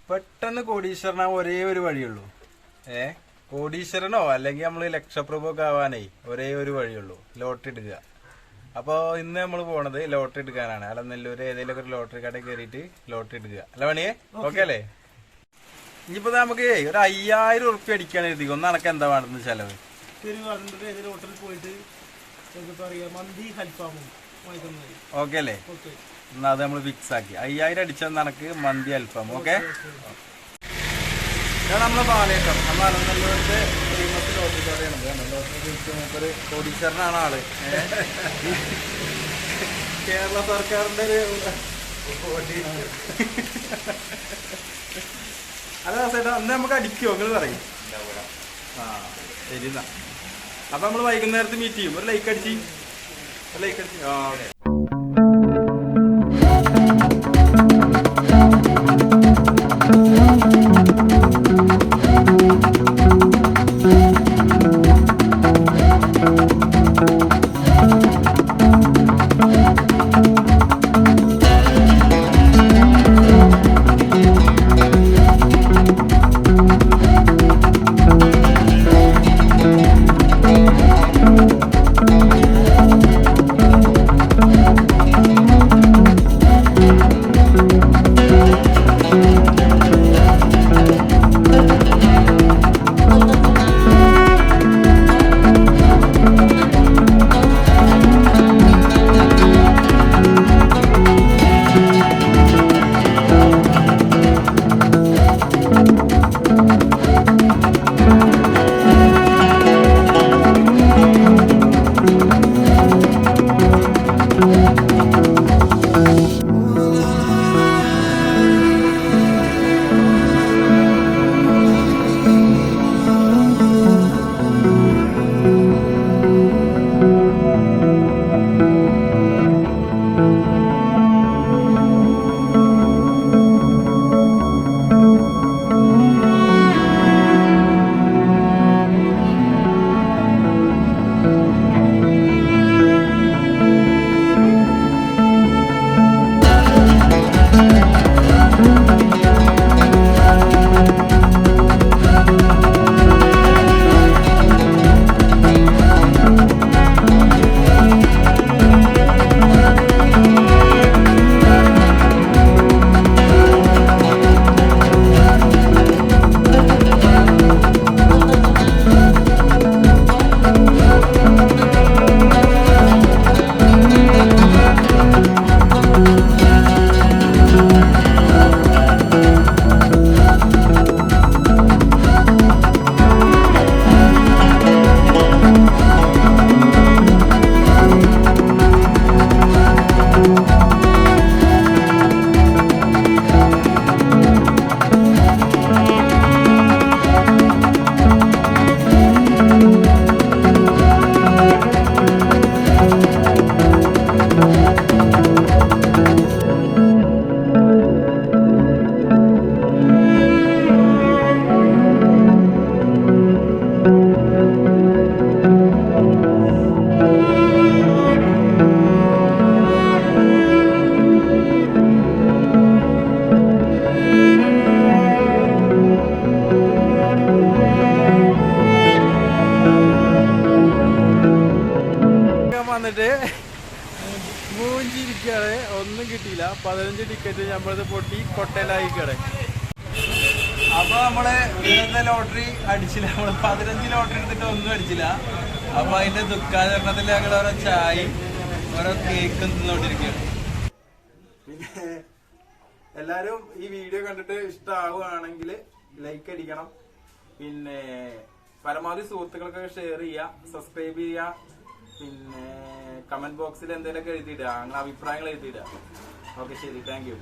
പെട്ടെന്ന് കോടീശ്വരനാ ഒരേ ഒരു വഴിയുള്ളൂ. കോടീശ്വരനോ അല്ലെങ്കിൽ നമ്മള് ലക്ഷപ്രഭുവൊക്കെ ആവാനേ ഒരേ ഒരു വഴിയുള്ളൂ, ലോട്ടറി എടുക്കുക. അപ്പൊ ഇന്ന് നമ്മൾ പോണത് ലോട്ടറി എടുക്കാനാണ്. അലനല്ലൂര് ഏതെങ്കിലും ഒരു ലോട്ടറി കടയിൽ കയറിയിട്ട് ലോട്ടറി എടുക്കുക. അല്ല പണിയേ? ഓക്കെ അല്ലേ? ഇനിയിപ്പോ നമുക്ക് ഒരു 5000 ഉറുപ്പ്യ അടിക്കാൻ എഴുതി. ഒന്ന് അനക്ക് എന്താ വേണ്ടത് ചെലവ്? ലോട്ടറിയിൽ പോയിട്ട് ഓക്കെ അല്ലേ? എന്നാ അത് നമ്മൾ ഫിക്സ് ആക്കി. 5000 അടിച്ചെന്ന് അനക്ക് മന്തി അൽഫാം. ഓക്കെ, നമ്മളെ ബാലേട്ടം നമ്മൾ അലനല്ലൂരിന്റെ ഫേമസ് ലോട്ടറി കടയാണ്. ലോട്ടറി ജയിച്ച കോടീശ്വരനാണ് ആള്. കേരള സർക്കാരിന്റെ ഒരു അല്ല ചേട്ടാ, അന്ന് നമുക്ക് അടിക്കുമോ നിങ്ങൾ പറയും? ആ ശരി എന്നാ. അപ്പൊ നമ്മള് വൈകുന്നേരത്ത് മീറ്റ് ചെയ്യും. ഒരു ലൈക്ക് അടിച്ച് ആ വന്നിട്ട് മൂഞ്ചിരിക്കാണ്. ഒന്നും കിട്ടിയില്ല. 15 ടിക്കറ്റ് നമ്മളത് പൊട്ടി കൊട്ടയിലായിക്കാണ്. അപ്പൊ നമ്മള് ഇന്നത്തെ ലോട്ടറി അടിച്ചില്ല. നമ്മള് 15 ലോട്ടറി എടുത്തിട്ട് ഒന്നും അടിച്ചില്ല. അപ്പൊ അതിന്റെ ദുഃഖാചരണത്തിൽ ഞങ്ങൾ ഓരോ ചായയും ഓരോ കേക്കും തിന്നോണ്ടിരിക്കുകയാണ്. പിന്നെ എല്ലാരും ഈ വീഡിയോ കണ്ടിട്ട് ഇഷ്ടമാവുകയാണെങ്കിൽ ലൈക്ക് അടിക്കണം. പിന്നെ പരമാവധി സുഹൃത്തുക്കൾക്കൊക്കെ ഷെയർ ചെയ്യുക, സബ്സ്ക്രൈബ് ചെയ്യുക. പിന്നെ കമന്റ് ബോക്സിൽ എന്തെങ്കിലുമൊക്കെ എഴുതിയിടുക, നിങ്ങളുടെ അഭിപ്രായങ്ങൾ എഴുതിയിടുക. ഓക്കെ, ശരി, താങ്ക് യു.